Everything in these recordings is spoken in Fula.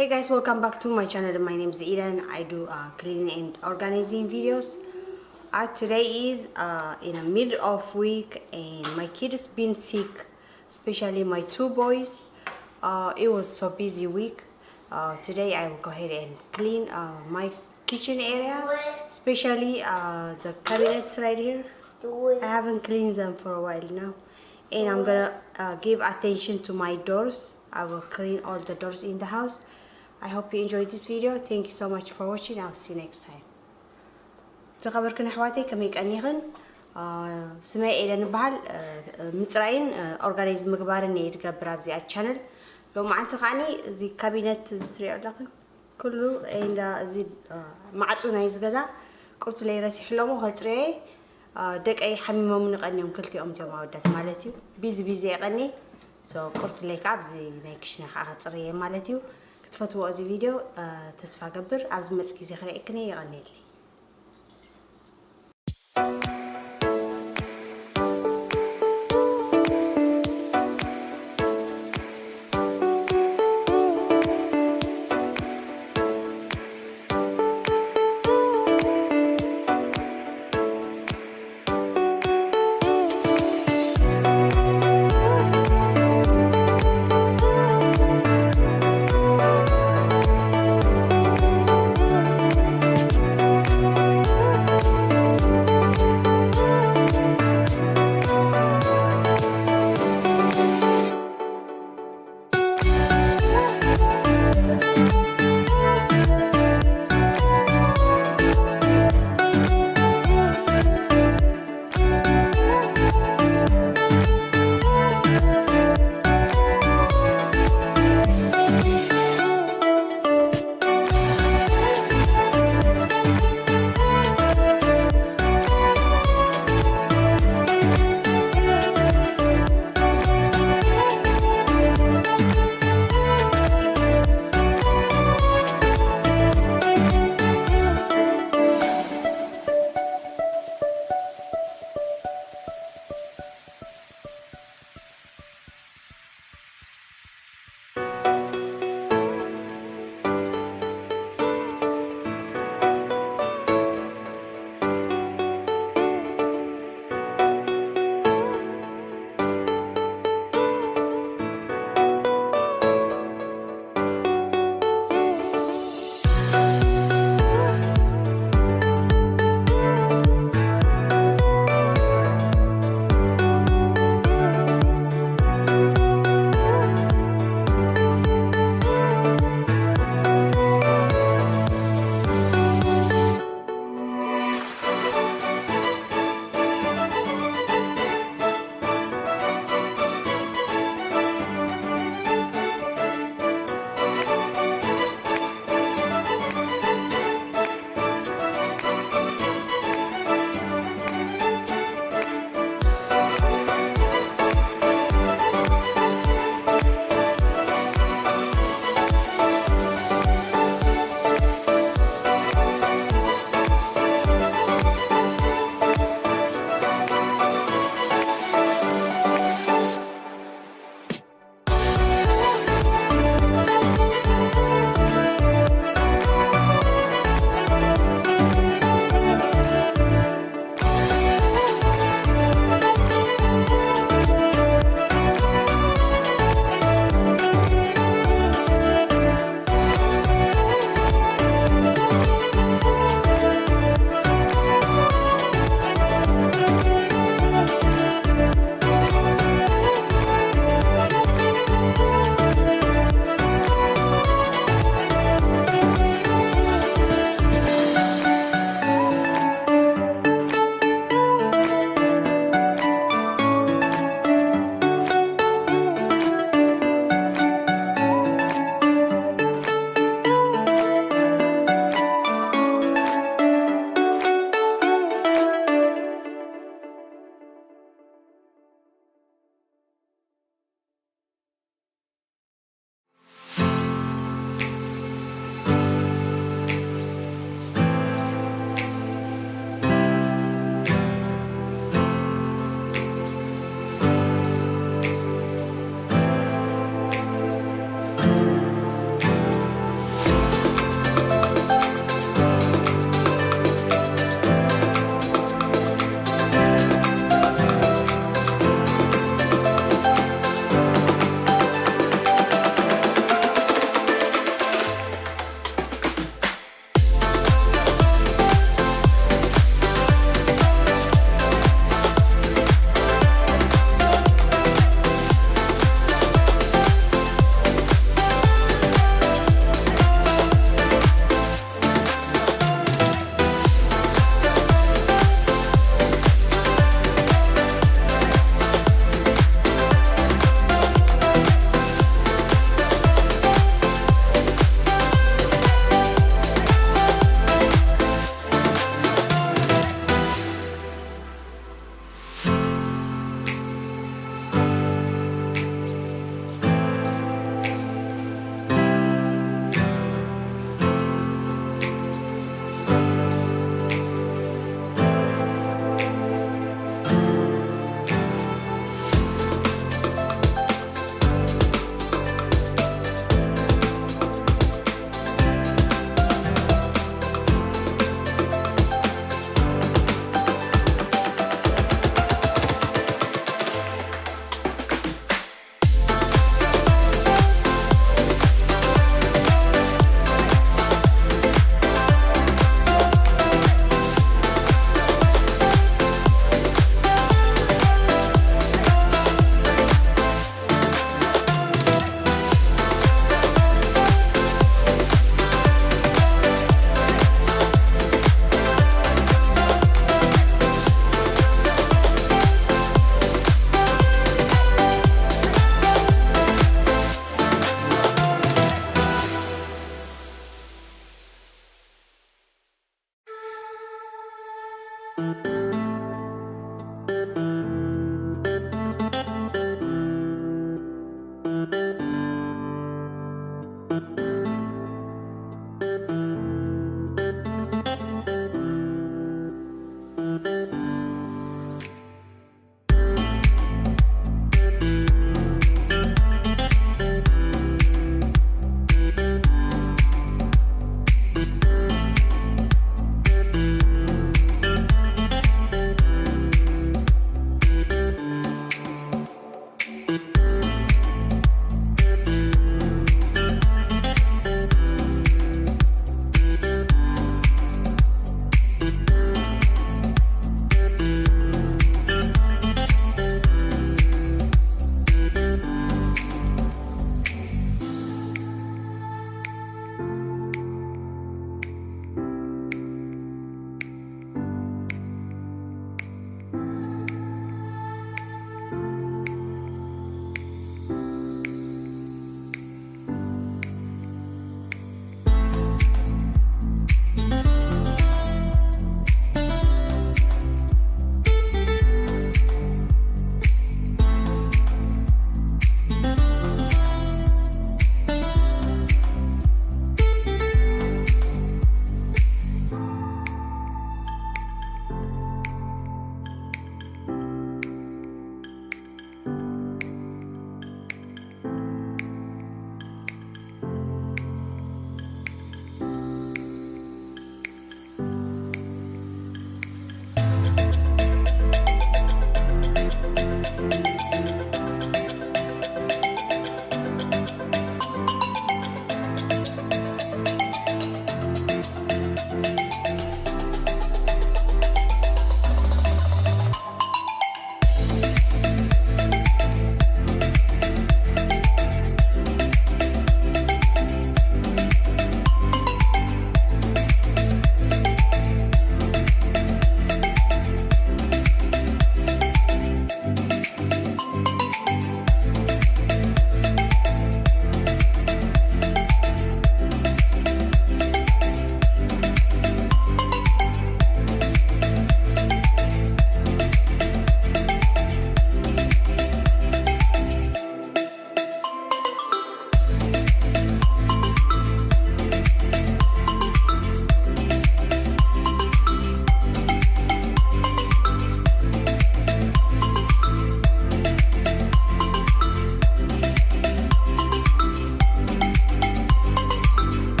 Hey guys, welcome back to my channel. My name is Eden. I do cleaning and organizing videos. Today is in the middle of week and my kids been sick, especially my two boys. It was so busy week. Today I will go ahead and clean my kitchen area, especially the cabinets right here. I haven't cleaned them for a while now. And I'm gonna give attention to my doors. I will clean all the doors in the house. I hope you enjoyed this video. Thank you so much for watching. I'll see you next time. تخبركن أحواتي كم يكأنيهن سماء إلى نبال مترين organize مقبارن يتقبر بزي الchannel لو ما أنت خاني زي كابينت زتري لكن كله إلا زي معصونا يزجزا قلت لي راسي حلومه هتري دك أي حميمة من قنيهم كلتي جماعة ودات مالتيو بيزي قني قلت لي كعب زي نايكشنا هتري مالتيو تفتوا أزي فيديو تسفى قبر عاوز متسكي زي خريقني يغني لي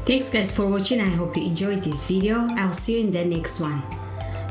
Thanks guys for watching. I hope you enjoyed this video. I'll see you in the next one.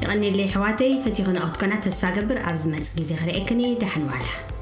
يغني لي حواتي فتيغن أوت قناة تسفى قبر عبز مزق زي غريكني دحن والا.